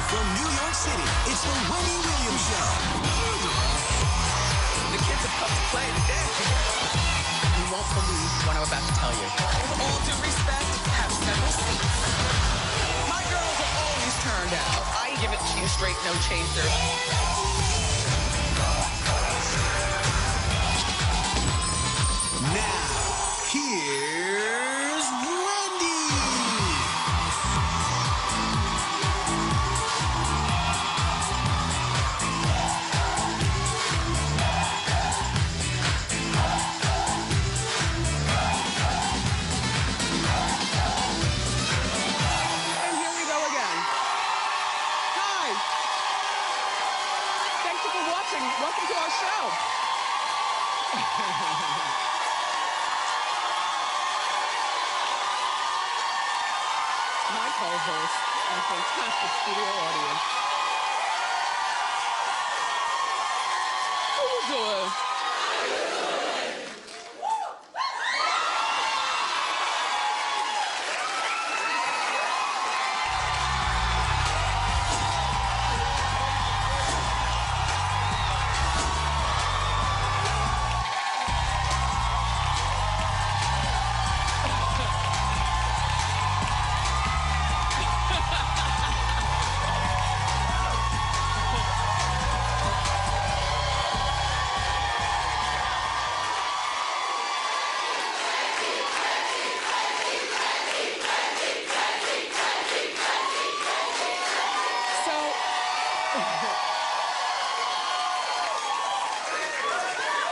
From New York City, it's the Wendy Williams Show. The kids have come to play today. You won't believe what I'm about to tell you. With all due respect, have several seats. My girls are always turned out. I give it to you straight, no chaser. Now, here's Wendy. And here we go again. Hi. Thank you for watching. Welcome to our show. My co-host and fantastic studio audience. How you doing?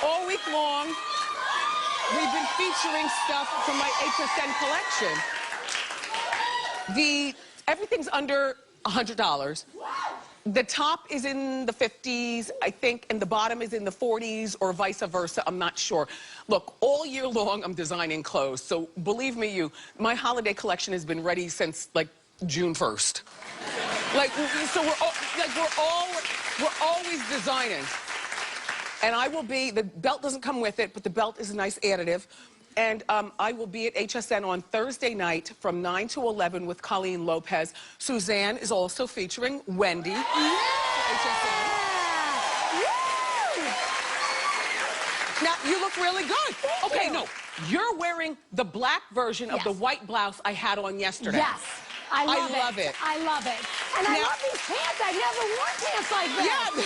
All week long, we've been featuring stuff from my HSN collection. Everything's under $100. The top is in the 50s, I think, and the bottom is in the 40s, or vice versa. I'm not sure. Look, all year long, I'm designing clothes. So believe me, my holiday collection has been ready since like June 1st. So we're always designing. And I will be, the belt doesn't come with it, but the belt is a nice additive. And I will be at HSN on Thursday night from 9 to 11 with Colleen Lopez. Suzanne is also featuring Wendy. Yeah. HSN. Yeah. Now, you look really good. Okay, no, you're wearing the black version of the white blouse I had on yesterday. Yes. I love it. I love it. And I love these pants. I've never worn pants like this. Love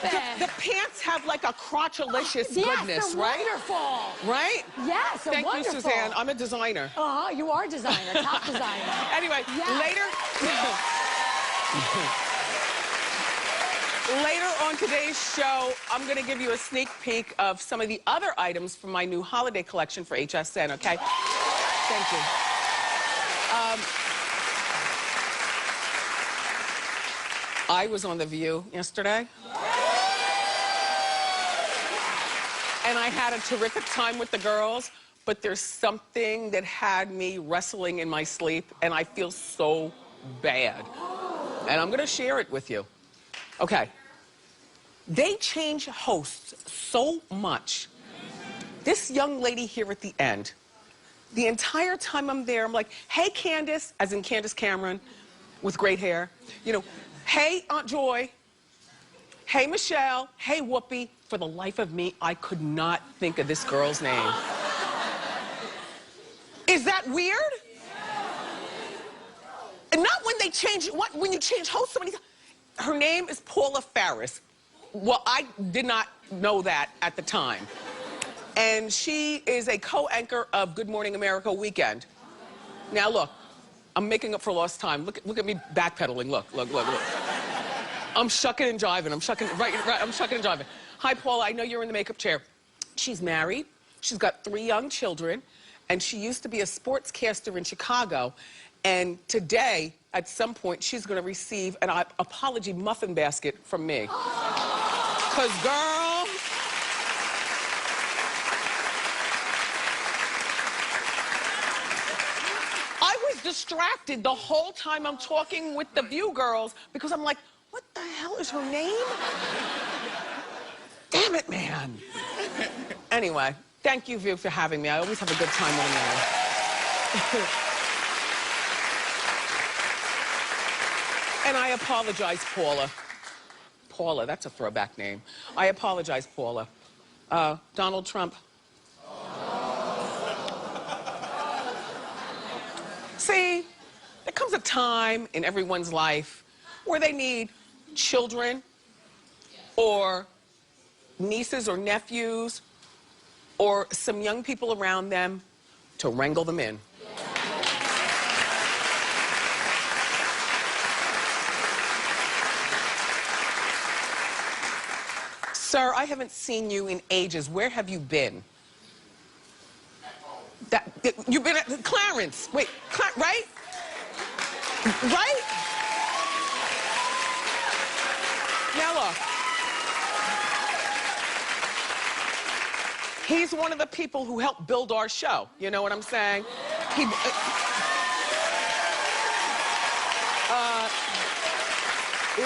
it. The pants have like a crotchalicious goodness, they're right? Wonderful. Right? Yes, they're wonderful. Thank you, Suzanne. I'm a designer. You are a designer, top designer. Anyway, later on today's show, I'm going to give you a sneak peek of some of the other items from my new holiday collection for HSN, okay? Thank you. I was on The View yesterday. And I had a terrific time with the girls, but there's something that had me wrestling in my sleep, and I feel so bad. And I'm going to share it with you. Okay. They change hosts so much. This young lady here at the end, the entire time I'm there, I'm like, hey, Candace, as in Candace Cameron, with great hair. You know, hey, Aunt Joy. Hey, Michelle. Hey, Whoopi. For the life of me, I could not think of this girl's name. Is that weird? And not when they change, when you change hosts so many times. Her name is Paula Faris. Well, I did not know that at the time. And she is a co-anchor of Good Morning America Weekend. Now, look, I'm making up for lost time. Look at me backpedaling. Look. I'm shucking and jiving. I'm shucking and jiving. Hi, Paula, I know you're in the makeup chair. She's married. She's got 3 young children. And she used to be a sportscaster in Chicago. And today, at some point, she's going to receive an apology muffin basket from me. Because, girl, I was distracted the whole time I'm talking with the View girls because I'm like, what the hell is her name? Damn it, man. Anyway, thank you, View, for having me. I always have a good time when I'm there. And I apologize, Paula. Paula, that's a throwback name. I apologize, Paula. Donald Trump. See, there comes a time in everyone's life where they need children or nieces or nephews or some young people around them to wrangle them in. Sir, I haven't seen you in ages. Where have you been? You've been at Clarence. Wait, right? Right? Now look. He's one of the people who helped build our show. You know what I'm saying? You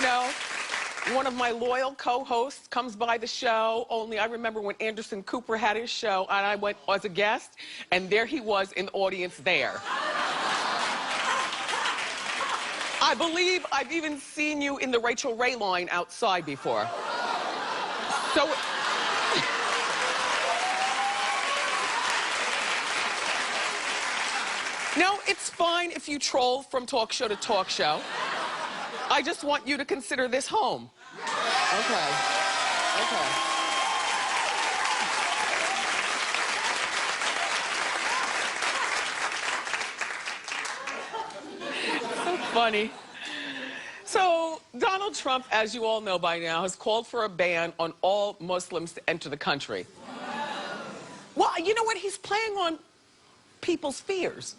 know, one of my loyal co-hosts comes by the show, only I remember when Anderson Cooper had his show and I went as a guest, and there he was in the audience there. I believe I've even seen you in the Rachel Ray line outside before. So... No, it's fine if you troll from talk show to talk show. I just want you to consider this home. Okay. Okay. So funny. So, Donald Trump, as you all know by now, has called for a ban on all Muslims to enter the country. Well, you know what? He's playing on people's fears.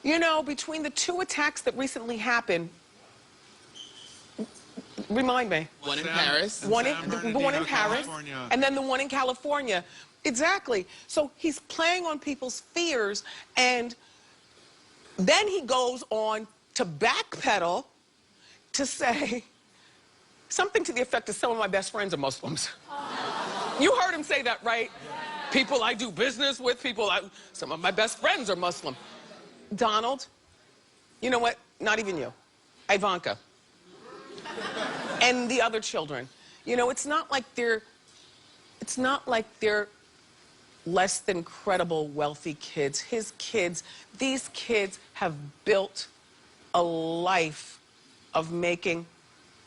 You know, between the two attacks that recently happened, remind me. One in Paris. The one in Paris, and then the one in California. Exactly. So he's playing on people's fears, and then he goes on to backpedal to say something to the effect of some of my best friends are Muslims. You heard him say that, right? People I do business with, some of my best friends are Muslim. Donald, you know what? Not even you. Ivanka. And the other children. You know, it's not like they're less than credible, wealthy kids. His kids, these kids have built a life of making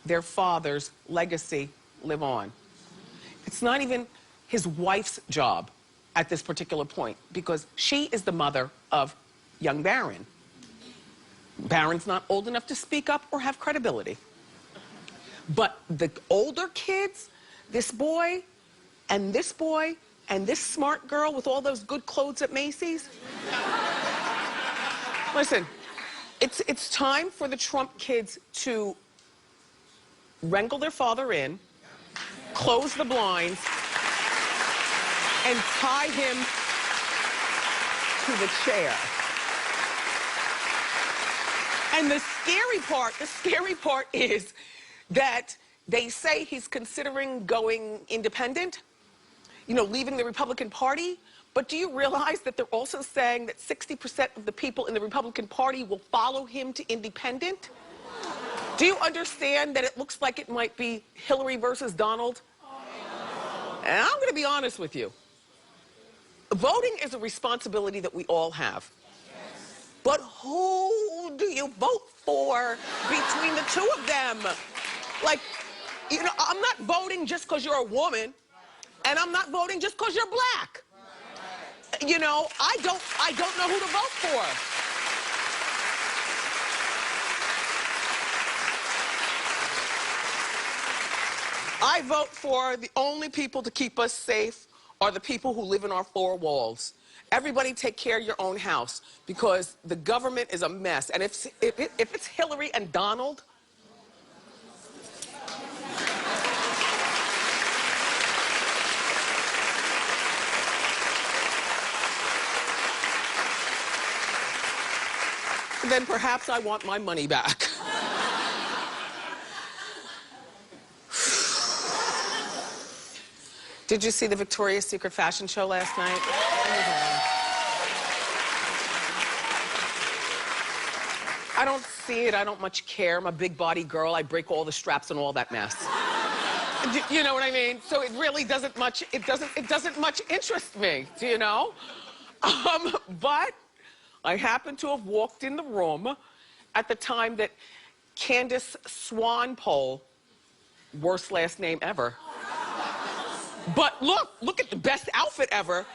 their father's legacy live on. It's not even his wife's job at this particular point, because she is the mother of young Barron. Barron's not old enough to speak up or have credibility. But the older kids, this boy, and this smart girl with all those good clothes at Macy's. Listen, it's time for the Trump kids to wrangle their father in, close the blinds, and tie him to the chair. And the scary part is that they say he's considering going independent, you know, leaving the Republican Party. But do you realize that they're also saying that 60% of the people in the Republican Party will follow him to independent? Do you understand that it looks like it might be Hillary versus Donald? And I'm going to be honest with you. Voting is a responsibility that we all have. But who do you vote for between the two of them? Like, you know, I'm not voting just because you're a woman, and I'm not voting just because you're black. You know, I don't know who to vote for. I vote for the only people to keep us safe are the people who live in our four walls. Everybody take care of your own house, because the government is a mess. And if it's Hillary and Donald, then perhaps I want my money back. Did you see the Victoria's Secret fashion show last night? I don't see it. I don't much care. I'm a big body girl. I break all the straps and all that mess. You know what I mean? So it really doesn't much, it doesn't much interest me, do you know? But I happen to have walked in the room at the time that Candace Swanepoel, worst last name ever. But look at the best outfit ever.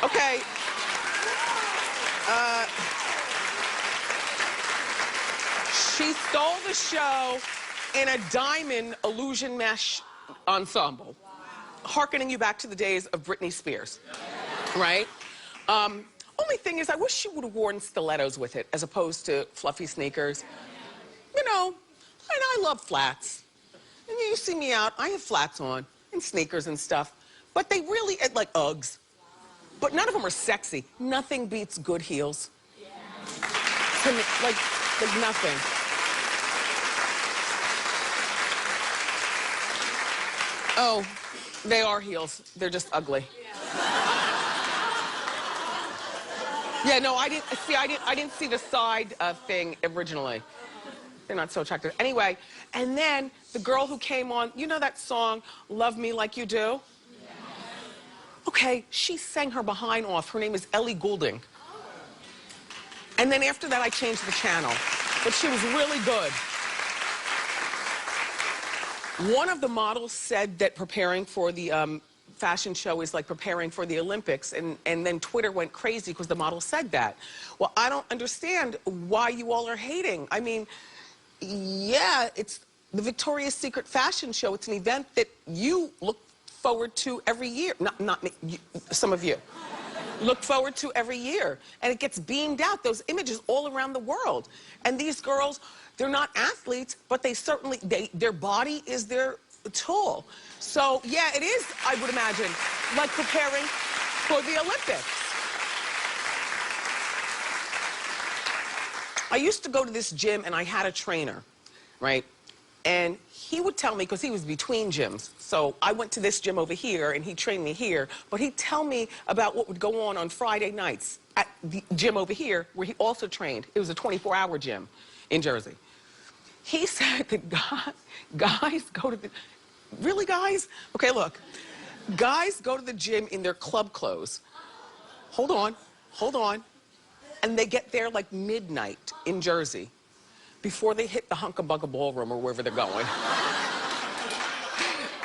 Okay. She stole the show in a diamond illusion mesh ensemble, hearkening you back to the days of Britney Spears, right? Only thing is, I wish she would have worn stilettos with it as opposed to fluffy sneakers. You know, and I love flats. And you see me out, I have flats on and sneakers and stuff, but they really, like Uggs. But none of them are sexy. Nothing beats good heels. To me, like nothing. Oh, they are heels. They're just ugly. Yeah, no, I didn't see the side thing originally. They're not so attractive. Anyway, and then the girl who came on, you know that song, Love Me Like You Do? Okay, she sang her behind off. Her name is Ellie Goulding. And then after that, I changed the channel. But she was really good. One of the models said that preparing for the fashion show is like preparing for the Olympics, and then Twitter went crazy because the model said that. Well, I don't understand why you all are hating. I mean, yeah, it's the Victoria's Secret fashion show. It's an event that you look forward to every year. Not me, some of you. Look forward to every year. And it gets beamed out, those images all around the world. And these girls, they're not athletes, but they certainly, their body is their tool. So, yeah, it is, I would imagine, like preparing for the Olympics. I used to go to this gym and I had a trainer, right? And he would tell me, because he was between gyms, so I went to this gym over here and he trained me here, but he'd tell me about what would go on Friday nights at the gym over here where he also trained. It was a 24-hour gym in Jersey. He said that guys go to the, really guys? Okay, look, guys go to the gym in their club clothes. Hold on, and they get there like midnight in Jersey before they hit the Hunka-Bunka Ballroom or wherever they're going.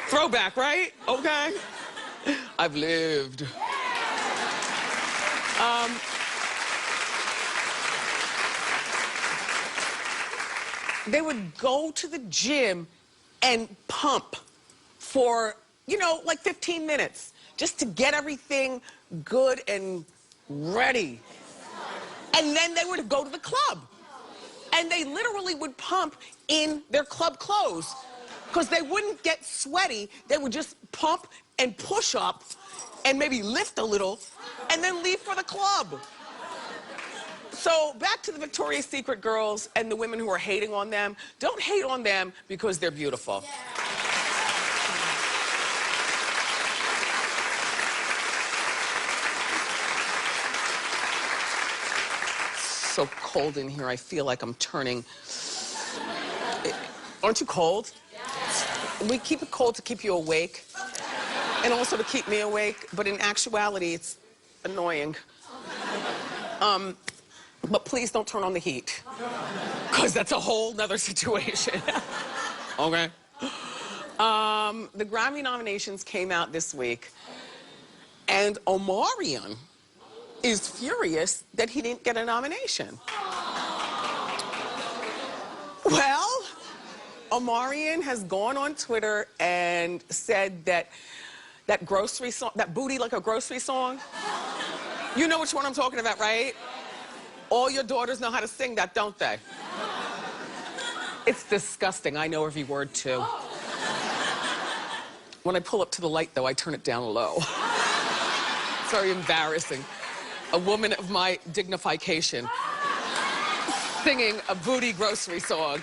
Throwback, right? Okay. I've lived. They would go to the gym and pump for, you know, like 15 minutes just to get everything good and ready. And then they would go to the club. And they literally would pump in their club clothes because they wouldn't get sweaty. They would just pump and push up and maybe lift a little and then leave for the club. So back to the Victoria's Secret girls and the women who are hating on them. Don't hate on them because they're beautiful. So cold in here, I feel like I'm turning. Aren't you cold? We keep it cold to keep you awake and also to keep me awake, but in actuality, it's annoying. But please don't turn on the heat, because that's a whole nother situation. Okay? The Grammy nominations came out this week, and Omarion is furious that he didn't get a nomination. Well, Omarion has gone on Twitter and said that that grocery song, that Booty Like a Grocery song, you know which one I'm talking about, right? All your daughters know how to sing that, don't they? It's disgusting. I know every word, too. When I pull up to the light, though, I turn it down low. It's very embarrassing. A woman of my dignification singing a booty grocery song.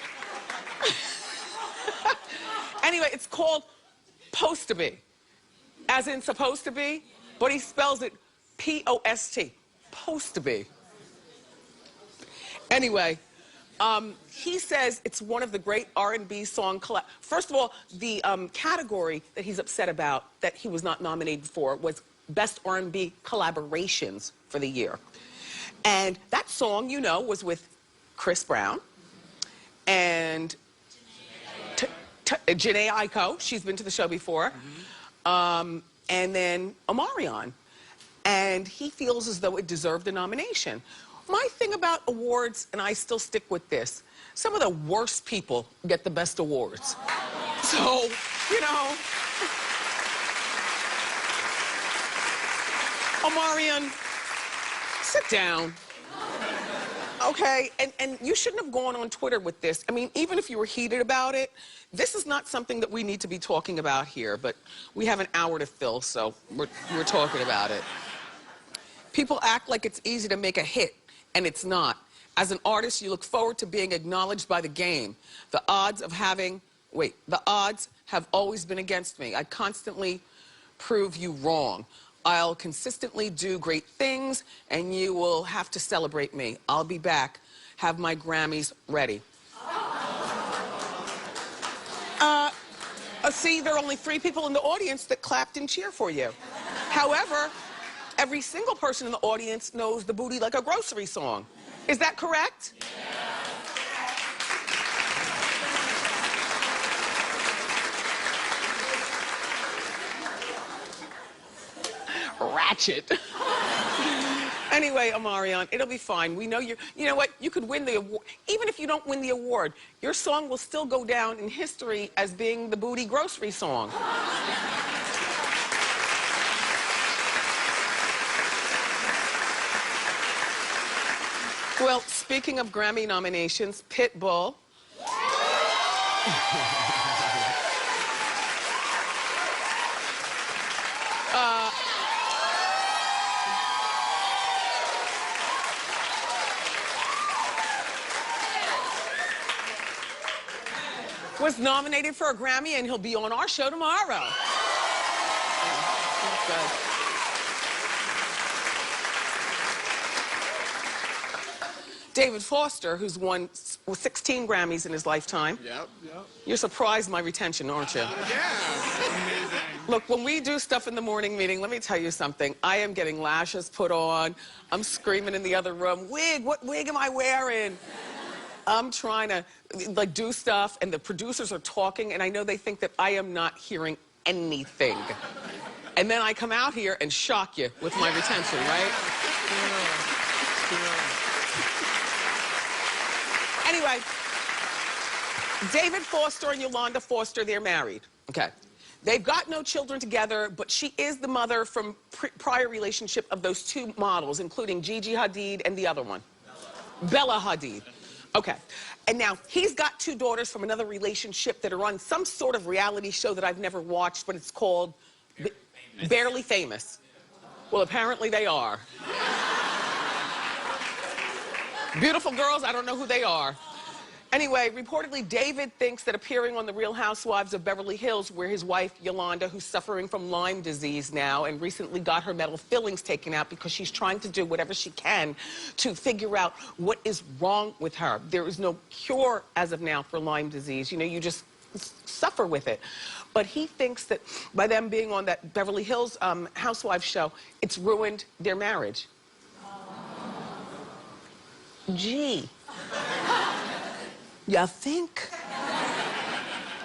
Anyway, it's called Post to Be, as in supposed to be, but he spells it P-O-S-T, Post to Be. Anyway, He says it's one of the great R&B song First of all, the category that he's upset about that he was not nominated for was Best R&B Collaborations for the year. And that song, you know, was with Chris Brown and Jhené Aiko. She's been to the show before. And then Omarion. And he feels as though it deserved a nomination. My thing about awards, and I still stick with this, some of the worst people get the best awards. So, you know, Omarion, sit down. Okay, and you shouldn't have gone on Twitter with this. I mean, even if you were heated about it, this is not something that we need to be talking about here, but we have an hour to fill, so we're talking about it. People act like it's easy to make a hit, and it's not. As an artist, you look forward to being acknowledged by the game. The odds have always been against me. I constantly prove you wrong. I'll consistently do great things, and you will have to celebrate me. I'll be back. Have my Grammys ready. See, there are only 3 people in the audience that clapped and cheered for you. However, every single person in the audience knows the Booty Like a Grocery song. Is that correct? Ratchet. Anyway, Omarion, it'll be fine. We know you know what? You could win the award. Even if you don't win the award, your song will still go down in history as being the Booty Grocery song. Well, speaking of Grammy nominations, Pitbull. Was nominated for a Grammy, and he'll be on our show tomorrow. Good. David Foster, who's won 16 Grammys in his lifetime. Yep. You're surprised my retention, aren't you? Yeah, amazing. Look, when we do stuff in the morning meeting, let me tell you something. I am getting lashes put on. I'm screaming in the other room, wig, what wig am I wearing? I'm trying to, like, do stuff, and the producers are talking, and I know they think that I am not hearing anything. And then I come out here and shock you with my retention, right? Anyway, David Foster and Yolanda Foster, they're married. Okay. They've got no children together, but she is the mother from prior relationship of those 2 models, including Gigi Hadid and the other one. Bella Hadid. Okay. And now, he's got 2 daughters from another relationship that are on some sort of reality show that I've never watched, but it's called Barely Famous. Well, apparently they are. Beautiful girls, I don't know who they are. Anyway, reportedly, David thinks that appearing on The Real Housewives of Beverly Hills, where his wife, Yolanda, who's suffering from Lyme disease now and recently got her metal fillings taken out because she's trying to do whatever she can to figure out what is wrong with her. There is no cure as of now for Lyme disease. You know, you just suffer with it. But he thinks that by them being on that Beverly Hills Housewives show, it's ruined their marriage. Gee. You think?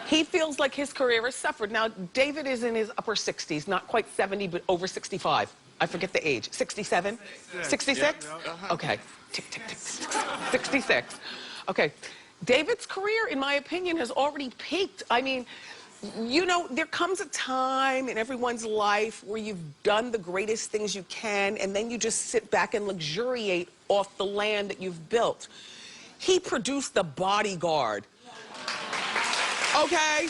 He feels like his career has suffered. Now, David is in his upper 60s, not quite 70, but over 65. I forget the age. 67? 66? Okay. Tick, tick, tick, tick. 66. Okay. David's career, in my opinion, has already peaked. I mean, you know, there comes a time in everyone's life where you've done the greatest things you can, and then you just sit back and luxuriate off the land that you've built. He produced The Bodyguard. Okay?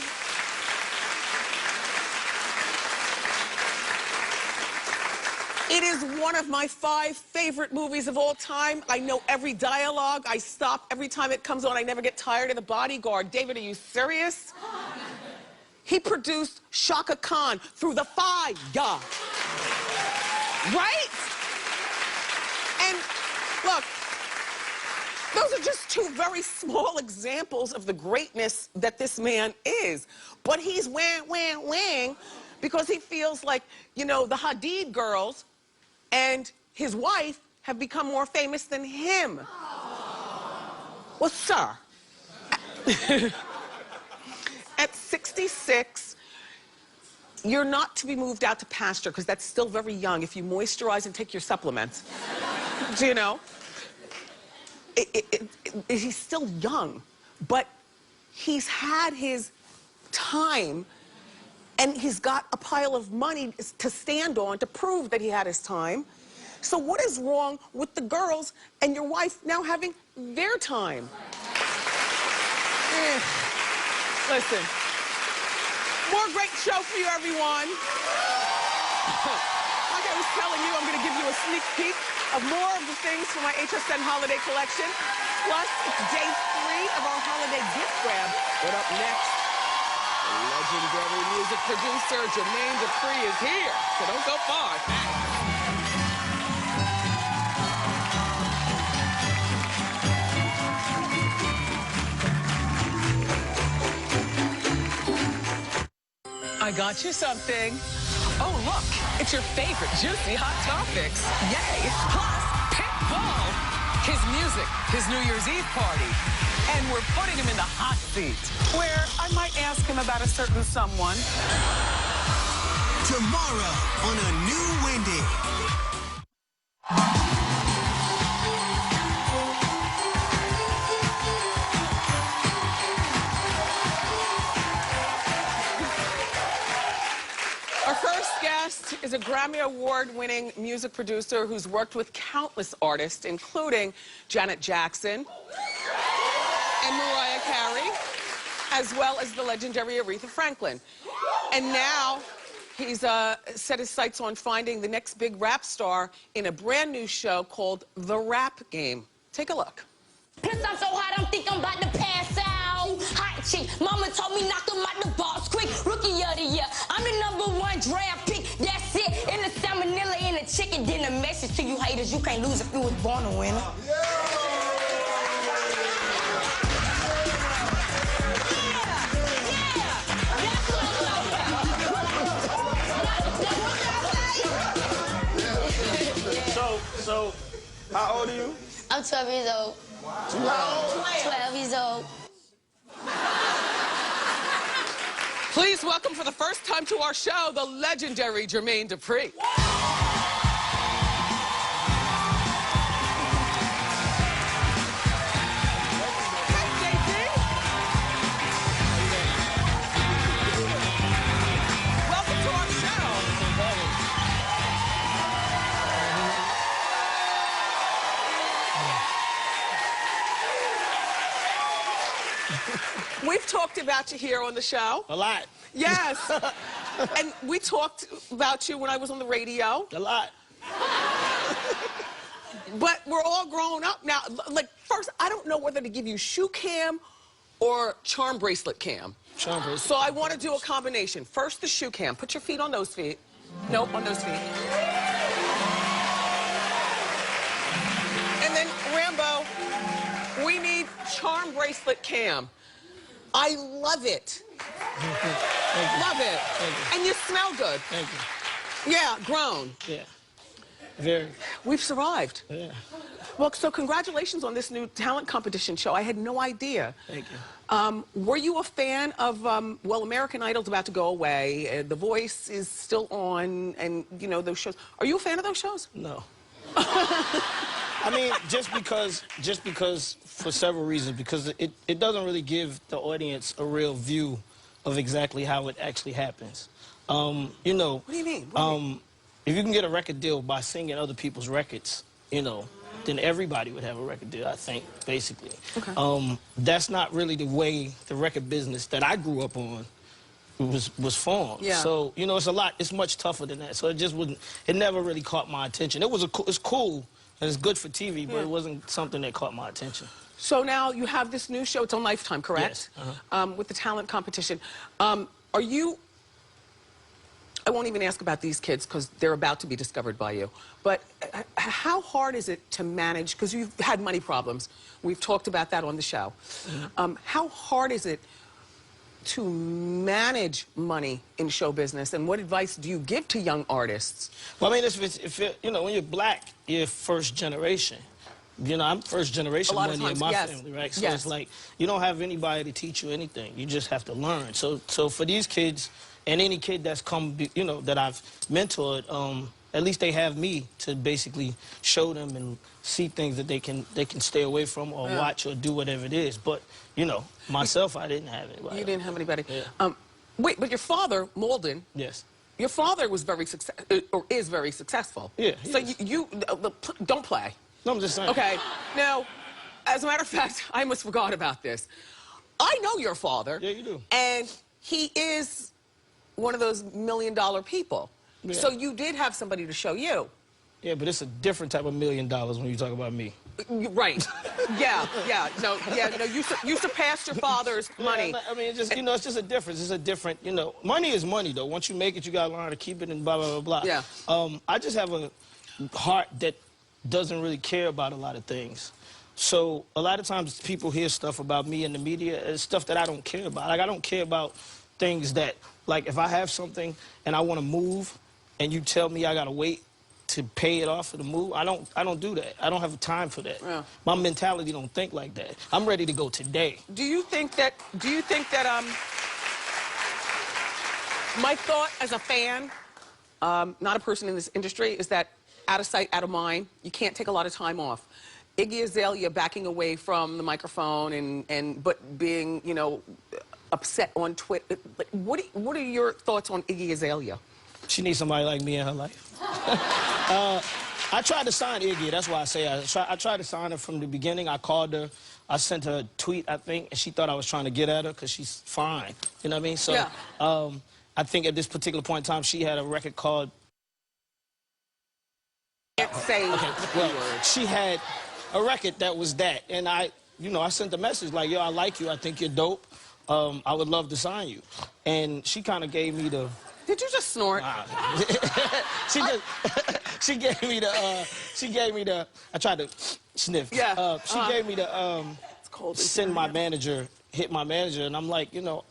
It is one of my 5 favorite movies of all time. I know every dialogue. I stop every time it comes on. I never get tired of The Bodyguard. David, are you serious? He produced Shaka Khan Through the Fire. Right? And look, Those are just two very small examples of the greatness that this man is. But he's wang because he feels like, you know, the Hadid girls and his wife have become more famous than him. Well, sir, at 66, you're not to be moved out to pasture because that's still very young if you moisturize and take your supplements. Do you know? He's still young, but he's had his time and he's got a pile of money to stand on to prove that he had his time. So what is wrong with the girls and your wife now having their time? Listen, more great show for you, everyone. Like I was telling you, I'm going to give you a sneak peek of more of the things from my HSN holiday collection. Plus, it's day 3 of our holiday gift grab. But up next, legendary music producer Jermaine Dupri is here. So don't go far. I got you something. Oh, look, it's your favorite juicy Hot Topics. Yay! Plus, Pitbull, his music, his New Year's Eve party. And we're putting him in the hot seat, where I might ask him about a certain someone. Tomorrow on a new Wendy. Our first guest is a Grammy Award-winning music producer who's worked with countless artists, including Janet Jackson and Mariah Carey, as well as the legendary Aretha Franklin. And now he's set his sights on finding the next big rap star in a brand new show called The Rap Game. Take a look. Plus I'm so hot, I'm think I'm about to pass out. Hot chick, mama told me knock 'em out the box quick. Rookie of the year, I'm the #1 draft pick. That's it, in the salmonella, in the chicken. Then a message to you haters, you can't lose if you was born a winner. So, how old are you? I'm 12 years old. You how old? 12 years old. Please welcome for the first time to our show, the legendary Jermaine Dupri. Welcome to our show. We've talked about you here on the show. A lot. Yes. And we talked about you when I was on the radio. A lot. But we're all grown up now. Like, first, I don't know whether to give you shoe cam or charm bracelet cam. Charm bracelet. So I want to do a combination. First, the shoe cam. Put your feet on those feet. Nope, on those feet. And then, Rambo, we need charm bracelet cam. I love it. Love it. And you smell good. Thank you. Yeah, grown. Yeah. Very. We've survived. Yeah. Well, so congratulations on this new talent competition show. I had no idea. Thank you. Were you a fan of, well, American Idol's about to go away. The Voice is still on, and, you know, those shows. Are you a fan of those shows? No. I mean, just because for several reasons, because it doesn't really give the audience a real view of exactly how it actually happens. You know. What do you mean? If you can get a record deal by singing other people's records, you know, then everybody would have a record deal, I think, basically. Okay. That's not really the way the record business that I grew up on was formed. Yeah. So, you know, it's much tougher than that. So it never really caught my attention. It's cool and it's good for TV, but it wasn't something that caught my attention. So now you have this new show. It's on Lifetime, correct? Yes. With the talent competition. Are you I won't even ask about these kids because they're about to be discovered by you. But how hard is it to manage, because you've had money problems. We've talked about that on the show. How hard is it to manage money in show business, and what advice do you give to young artists? Well, I mean, you know, when you're black, you're first generation. You know, I'm first generation money in my family, right? So it's like, you don't have anybody to teach you anything. You just have to learn. So for these kids, and any kid that's come, you know, that I've mentored, at least they have me to basically show them and see things that they can stay away from or watch or do whatever it is. But, you know, myself, I didn't have anybody. You didn't have anybody. Yeah. Wait, but your father, Malden. Yes. Your father was very is very successful. Yeah. So you don't play. No, I'm just saying. Okay. Now, as a matter of fact, I almost forgot about this. I know your father. Yeah, you do. And he is one of those $1 million people. Yeah. So you did have somebody to show you. Yeah, but it's a different type of $1 million when you talk about me. Right. Yeah. No, you surpassed your father's money. Yeah, I mean, it's just, you know, it's just a difference. It's a different, you know, money is money, though. Once you make it, you got to learn how to keep it and blah, blah, blah, blah. Yeah. I just have a heart that doesn't really care about a lot of things. So a lot of times people hear stuff about me in the media, it's stuff that I don't care about. Like, I don't care about things that, like, if I have something and I want to move and you tell me I got to wait to pay it off for the move, I don't do that. I don't have time for that. Yeah. My mentality don't think like that. I'm ready to go today. Do you think that my thought as a fan, not a person in this industry, is that out of sight, out of mind, you can't take a lot of time off. Iggy Azalea backing away from the microphone but being, you know, upset on Twitter. What are your thoughts on Iggy Azalea? She needs somebody like me in her life. I tried to sign Iggy. That's why I say I tried to sign her from the beginning. I called her. I sent her a tweet, I think, and she thought I was trying to get at her because she's fine. You know what I mean? So I think at this particular point in time, she had a record called... Can't say well, she had a record that was that. And I sent a message like, yo, I like you. I think you're dope. I would love to sign you. And she kind of gave me the... Did you just snort? She gave me the, I tried to sniff. Yeah. She gave me the, send my manager, hit my manager, and I'm like, you know,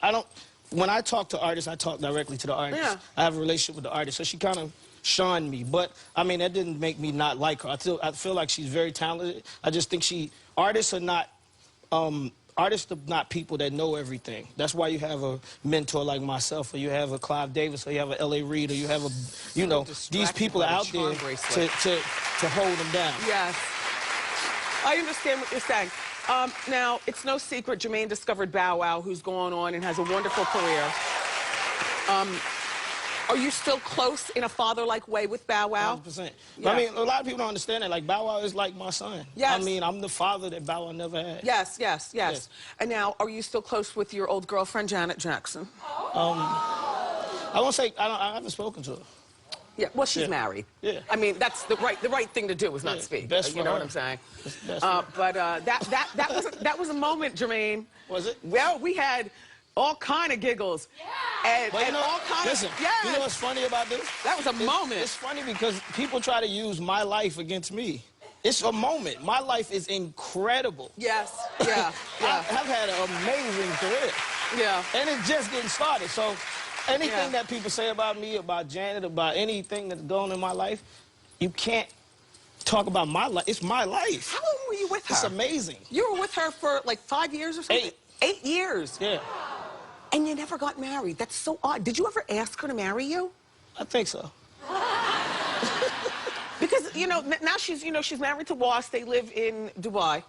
when I talk to artists, I talk directly to the artist. Yeah. I have a relationship with the artist, so she kind of shunned me. But, I mean, that didn't make me not like her. I feel like she's very talented. I just think artists are not people that know everything. That's why you have a mentor like myself, or you have a Clive Davis, or you have a L.A. Reid, or you have you know, these people are out there to hold them down. Yes. I understand what you're saying. Now, it's no secret Jermaine discovered Bow Wow, who's gone on and has a wonderful career. Are you still close in a father-like way with Bow Wow? 100%. Yeah. I mean, a lot of people don't understand that. Like, Bow Wow is like my son. Yes. I mean, I'm the father that Bow Wow never had. Yes. And now, are you still close with your old girlfriend, Janet Jackson? I won't say, I haven't spoken to her. Yeah, well, she's married. Yeah. I mean, that's the right thing to do is not speak. Best you know her. what I'm saying? But that was a moment, Jermaine. Was it? Well, we had all kind of giggles. And you know, all kind listen, of... Yes. You know what's funny about this? That was a moment. It's funny because people try to use my life against me. It's a moment. My life is incredible. Yes, yeah. I've had an amazing career. Yeah. And it's just getting started. So anything that people say about me, about Janet, about anything that's going on in my life, you can't talk about my life. It's my life. How long were you with her? It's amazing. You were with her for like 5 years or something? 8 years? Yeah. And you never got married. That's so odd. Did you ever ask her to marry you? I think so. Because, you know, now she's married to Ross. They live in Dubai.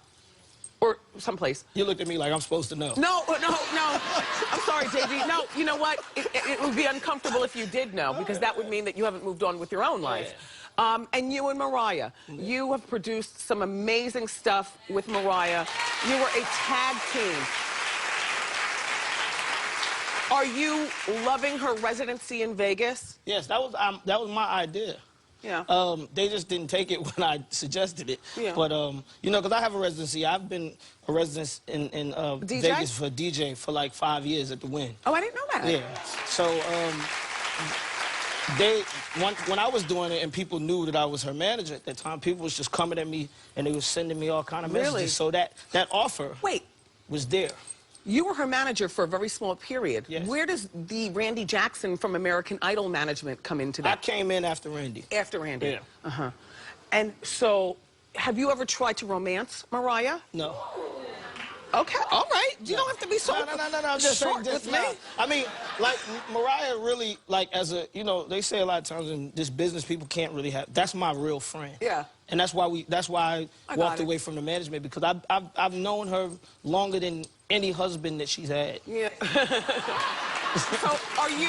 Or someplace. You looked at me like I'm supposed to know. No. I'm sorry, JD. No, you know what? It would be uncomfortable if you did know, because that would mean that you haven't moved on with your own life. Yeah. And you and Mariah, you have produced some amazing stuff with Mariah. You were a tag team. Are you loving her residency in Vegas? Yes, that was my idea. Yeah. They just didn't take it when I suggested it. Yeah. But, you know, because I have a residency. I've been a resident in Vegas for DJ for like 5 years at the Wynn. Oh, I didn't know that. Yeah. So, when I was doing it and people knew that I was her manager at that time, people was just coming at me and they was sending me all kind of messages. Really? So that offer was there. You were her manager for a very small period. Yes. Where does the Randy Jackson from American Idol management come into that? I came in after Randy. After Randy? Yeah. Uh-huh. And so, have you ever tried to romance Mariah? No. Okay, all right. You don't have to be so No, I'm just short saying, with me. I mean, like, Mariah really, like, as a, you know, they say a lot of times in this business, people can't really have, that's my real friend. Yeah. And that's why I walked away from the management, because I've known her longer than any husband that she's had. Yeah. So, are you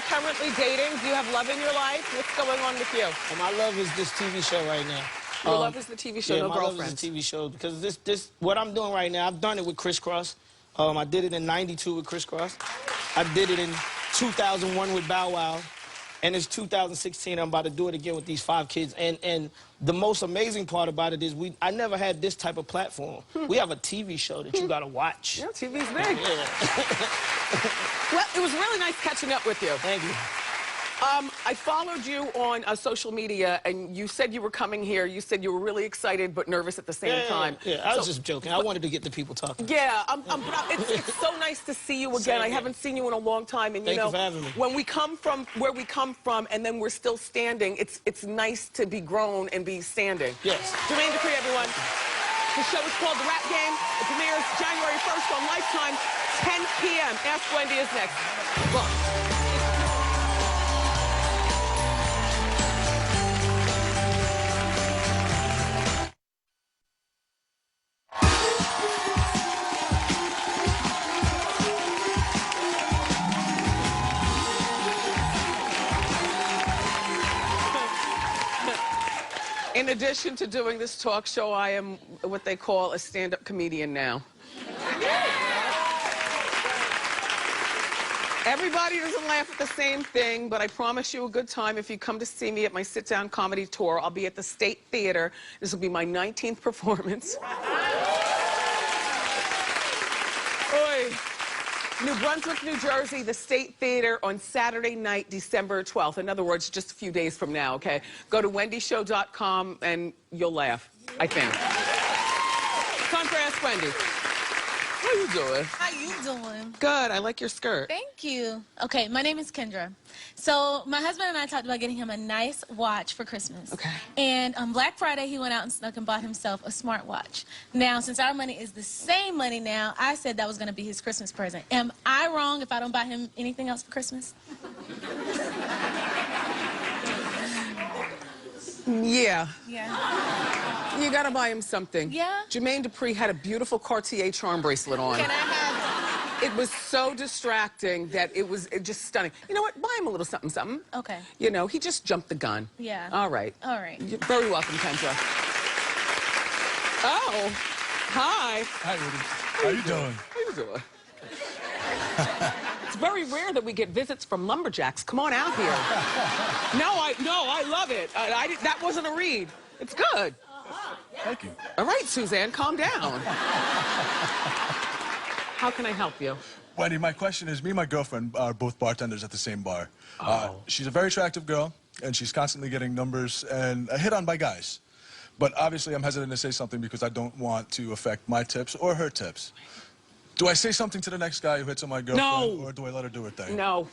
currently dating? Do you have love in your life? What's going on with you? My love is this TV show right now. Your love is the TV show, no girlfriend. My love is the TV show, because this what I'm doing right now, I've done it with Criss Cross. I did it in '92 with Criss Cross. I did it in 2001 with Bow Wow. And it's 2016, I'm about to do it again with these 5 kids. And the most amazing part about it is I never had this type of platform. We have a TV show that you gotta watch. Yeah, TV's big. Yeah. Well, it was really nice catching up with you. Thank you. I followed you on social media, and you said you were coming here. You said you were really excited but nervous at the same time. Yeah, I was just joking. I wanted to get the people talking. Yeah, it's so nice to see you again. I haven't seen you in a long time, and Thank you for having me. when we come from where we come from, and then we're still standing, it's nice to be grown and be standing. Yes. Jermaine Dupri, everyone. The show is called The Rap Game. It premieres January 1st on Lifetime, 10 p.m. Ask Wendy is next. Look. In addition to doing this talk show, I am what they call a stand-up comedian now. Everybody doesn't laugh at the same thing, but I promise you a good time if you come to see me at my sit-down comedy tour. I'll be at the State Theater. This will be my 19th performance. Oy. New Brunswick, New Jersey, the State Theater on Saturday night, December 12th. In other words, just a few days from now, okay? Go to wendyshow.com and you'll laugh, I think. Time for Ask Wendy. How you doing? How you doing? Good. I like your skirt. Thank you. Okay, my name is Kendra. So my husband and I talked about getting him a nice watch for Christmas. Okay. And on Black Friday, he went out and snuck and bought himself a smartwatch. Now, since our money is the same money now, I said that was going to be his Christmas present. Am I wrong if I don't buy him anything else for Christmas? Yeah. Yeah. You gotta buy him something. Yeah? Jermaine Dupri had a beautiful Cartier charm bracelet on. Can I have It was so distracting that it was just stunning. You know what? Buy him a little something, something. Okay. You know, he just jumped the gun. Yeah. All right. All right. You're very welcome, Kendra. Oh, hi. Hi, Wendy. How you doing? How you doing? It's very rare that we get visits from lumberjacks. Come on out here. No, I love it. That wasn't a read. It's good. Thank you. All right, Suzanne, calm down. How can I help you? Wendy, my question is, me and my girlfriend are both bartenders at the same bar. She's a very attractive girl, and she's constantly getting numbers and hit on by guys. But obviously, I'm hesitant to say something because I don't want to affect my tips or her tips. Do I say something to the next guy who hits on my girlfriend, or do I let her do her thing? No.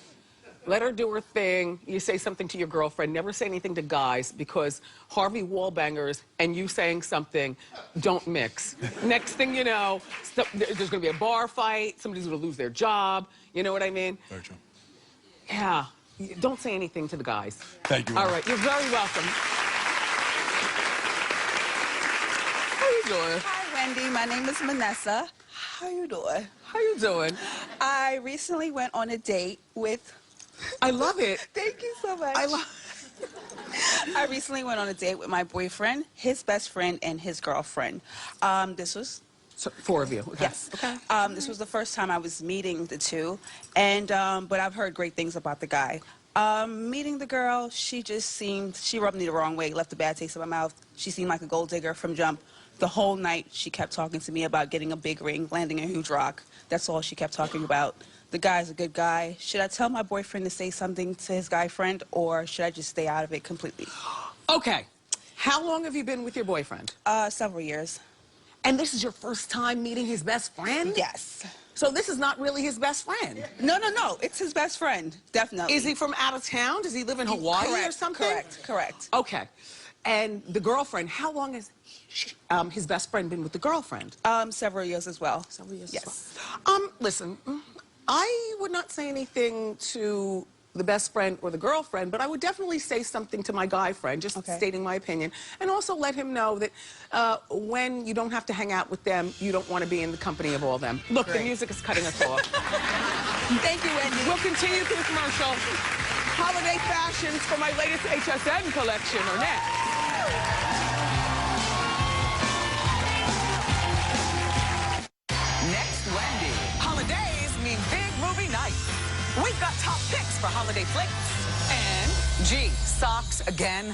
Let her do her thing. You say something to your girlfriend. Never say anything to guys, because Harvey Wallbangers and you saying something don't mix. Next thing you know, there's going to be a bar fight. Somebody's going to lose their job. You know what I mean? Very true. Yeah. Don't say anything to the guys. Thank you. All right. You're very welcome. How you doing? Hi, Wendy. My name is Vanessa. How you doing? How you doing? I recently went on a date with... I love it. Thank you so much. I recently went on a date with my boyfriend, his best friend, and his girlfriend. This was... So, 4 of you. Okay. Yes. Okay. This was the first time I was meeting the two, and but I've heard great things about the guy. Meeting the girl, she rubbed me the wrong way, left a bad taste in my mouth. She seemed like a gold digger from jump. The whole night, she kept talking to me about getting a big ring, landing a huge rock. That's all she kept talking about. the guy's a good guy. Should I tell my boyfriend to say something to his guy friend, or should I just stay out of it completely? Okay. How long have you been with your boyfriend? Several years. And this is your first time meeting his best friend? Yes. So this is not really his best friend? No. It's his best friend, definitely. Is he from out of town? Does he live in Hawaii or something? Correct. Okay. And the girlfriend, how long has his best friend been with the girlfriend? Several years as well. Several years Yes. as well. Listen, I would not say anything to the best friend or the girlfriend, but I would definitely say something to my guy friend, just stating my opinion, and also let him know that when you don't have to hang out with them, you don't want to be in the company of all them. Look, the music is cutting us off. Thank you, Wendy. We'll continue through the commercial. Holiday fashions for my latest HSN collection are next. Next, Wendy. Holidays mean big movie nights. We've got top picks for holiday flicks. And, gee, socks again.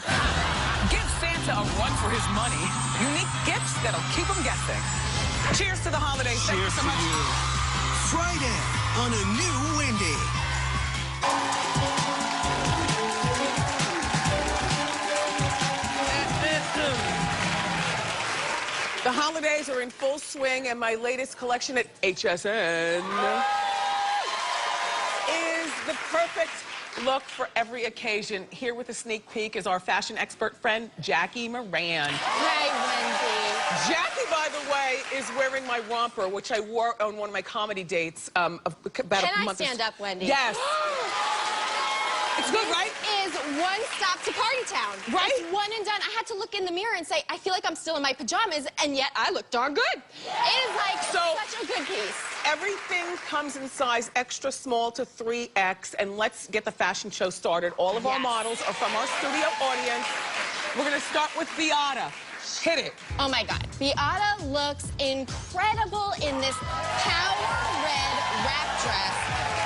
Give Santa a run for his money. Unique gifts that'll keep him guessing. Cheers to the holidays. Thank you so much. Friday on a new Wendy. The holidays are in full swing, and my latest collection at HSN is the perfect look for every occasion. Here with a sneak peek is our fashion expert friend, Jackie Moran. Hey, Wendy. Jackie, by the way, is wearing my romper, which I wore on one of my comedy dates about a month. Can I stand up, Wendy? Yes. It's good, right? Is one stop to Party Town. Right? It's one and done. I had to look in the mirror and say, I feel like I'm still in my pajamas, and yet I look darn good. It is like such a good piece. Everything comes in size extra small to 3X, and let's get the fashion show started. All of our models are from our studio audience. We're gonna start with Beata. Hit it. Oh my God. Beata looks incredible in this power red wrap dress.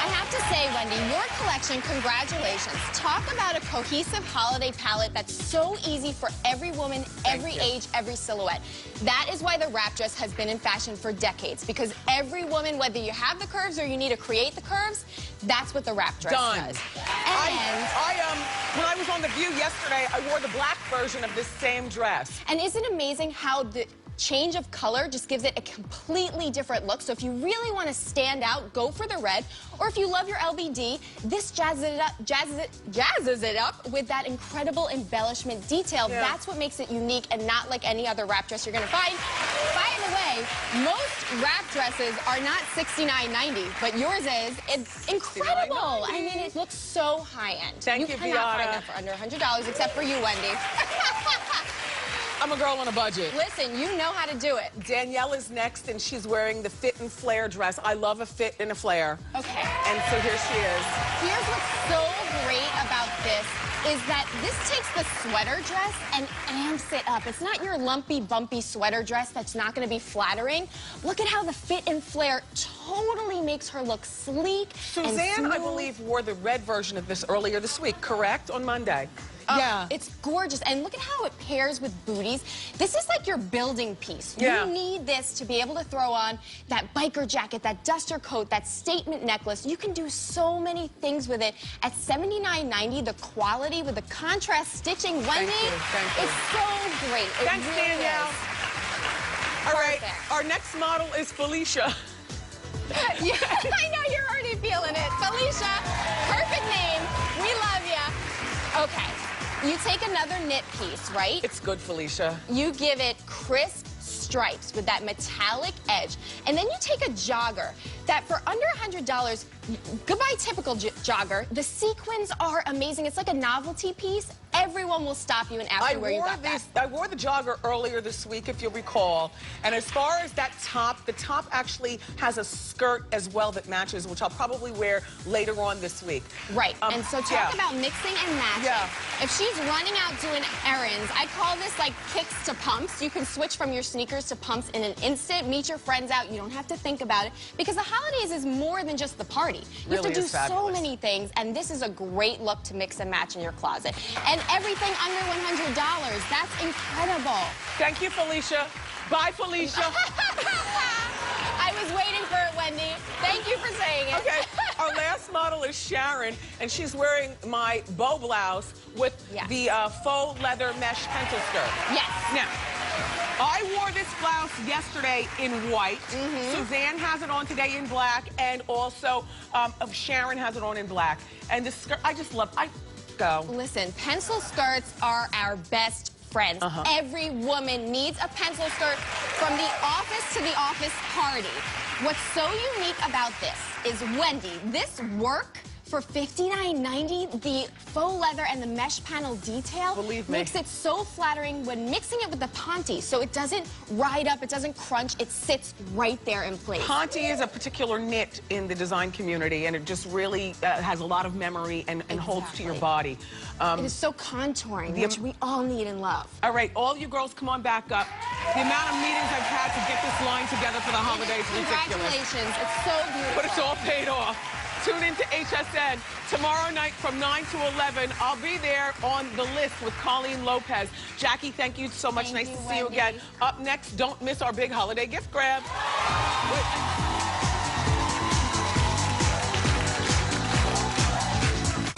I have to say, Wendy, your collection, congratulations. Talk about a cohesive holiday palette that's so easy for every woman, every age, every silhouette. That is why the wrap dress has been in fashion for decades, because every woman, whether you have the curves or you need to create the curves, that's what the wrap dress does. And when I was on The View yesterday, I wore the black version of this same dress. And isn't it amazing how the change of color just gives it a completely different look? So if you really want to stand out, go for the red. Or if you love your LBD, this jazzes it up with that incredible embellishment detail. Yeah. That's what makes it unique and not like any other wrap dress you're going to find. By the way, most wrap dresses are not $69.90, but yours is. It's incredible. I mean, it looks so high-end. Thank you, cannot Beata. find that for under $100, except for you, Wendy. I'm a girl on a budget. Listen, you know how to do it. Danielle is next, and she's wearing the fit and flare dress. I love a fit and a flare. Okay. And so here she is. Here's what's so great about this is that this takes the sweater dress and amps it up. It's not your lumpy, bumpy sweater dress that's not going to be flattering. Look at how the fit and flare totally makes her look sleek and Suzanne, smooth. I believe, wore the red version of this earlier this week, correct? On Monday. Yeah. It's gorgeous. And look at how it pairs with booties. This is like your building piece. Yeah. You need this to be able to throw on that biker jacket, that duster coat, that statement necklace. You can do so many things with it. At $79.90, the quality with the contrast stitching, Wendy, Thank you. is so great. It Thanks, really Danielle. is. All right, Perfect. our next model is Felicia. Yeah, I know you're already feeling it. Felicia, perfect name. We love you. Okay. You take another knit piece, right? It's good, Felicia. You give it crisp stripes with that metallic edge. And then you take a jogger that for under $100, goodbye typical jogger, the sequins are amazing. It's like a novelty piece. Everyone will stop you and ask you where you got that. I wore the jogger earlier this week, if you'll recall. And as far as that top, the top actually has a skirt as well that matches, which I'll probably wear later on this week. Right. And so talk about mixing and matching. Yeah. If she's running out doing errands, I call this like kicks to pumps. You can switch from your sneakers to pumps in an instant. Meet your friends out. You don't have to think about it. Because the holidays is more than just the party. You have to do so many things. And this is a great look to mix and match in your closet. And everything under $100. That's incredible. Thank you, Felicia. Bye, Felicia. I was waiting for it, Wendy. Thank you for saying it. Okay. Our last model is Sharon, and she's wearing my bow blouse with the faux leather mesh pencil skirt. Yes. Now, I wore this blouse yesterday in white. Suzanne has it on today in black, and also Sharon has it on in black. And the skirt, I just love. Go. Listen, pencil skirts are our best friends. Every woman needs a pencil skirt from the office to the office party. What's so unique about this is, Wendy, this work for $59.90, the faux leather and the mesh panel detail makes it so flattering when mixing it with the ponte, so it doesn't ride up, it doesn't crunch, it sits right there in place. Ponte is a particular knit in the design community, and it just really has a lot of memory and holds to your body. It is so contouring, which we all need and love. All right, all you girls, come on back up. The amount of meetings I've had to get this line together for the holidays is ridiculous. Congratulations, it's so beautiful. But it's all paid off. Tune in to HSN tomorrow night from 9 to 11. I'll be there on the list with Colleen Lopez. Jackie, thank you so much. Nice to see you again. Up next, don't miss our big holiday gift grab.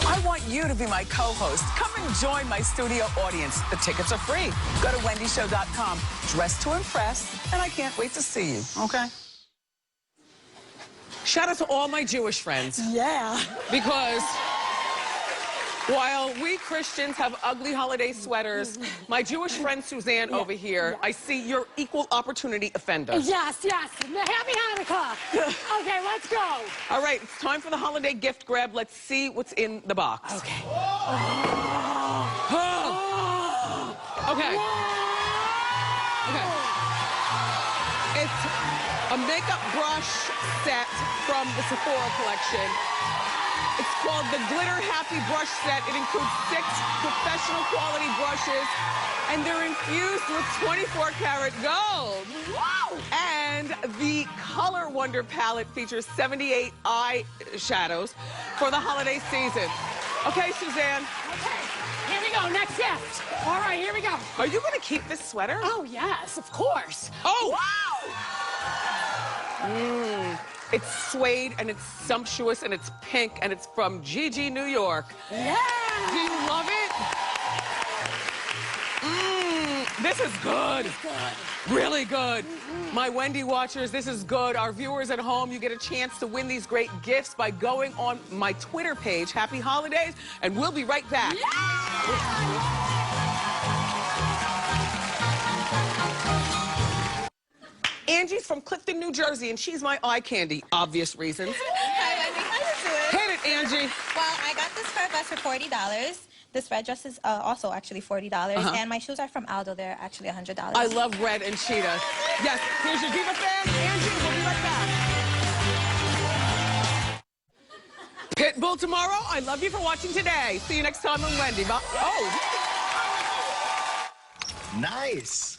I want you to be my co-host. Come and join my studio audience. The tickets are free. Go to wendyshow.com. Dress to impress, and I can't wait to see you, okay? Shout out to all my Jewish friends. Yeah. Because while we Christians have ugly holiday sweaters, my Jewish friend Suzanne over here, I see you're equal opportunity offender. Yes, yes. Happy Hanukkah. Okay, let's go. All right, it's time for the holiday gift grab. Let's see what's in the box. Okay. Okay. Okay. It's a makeup brush set from the Sephora collection. It's called the Glitter Happy Brush Set. It includes 6 professional quality brushes, and they're infused with 24-karat gold. Wow! And the Color Wonder palette features 78 eyeshadows for the holiday season. Okay, Suzanne. Okay, here we go. Next gift. All right, here we go. Are you going to keep this sweater? Oh, yes, of course. Oh! Wow! It's suede, and it's sumptuous, and it's pink, and it's from Gigi, New York. Yeah! Do you love it? This is good. It's good. Really good. My Wendy watchers, this is good. Our viewers at home, you get a chance to win these great gifts by going on my Twitter page. Happy holidays, and we'll be right back. Yeah! Angie's from Clifton, New Jersey, and she's my eye candy, obvious reasons. Hi, Wendy. How you doing? Hit it, Angie. Well, I got this for us for $40. This red dress is also actually $40, and my shoes are from Aldo. They're actually $100. I love red and cheetah. Yes, here's your Diva fan, Angie. We'll be right back. Pitbull tomorrow. I love you for watching today. See you next time on Wendy. Oh. Nice.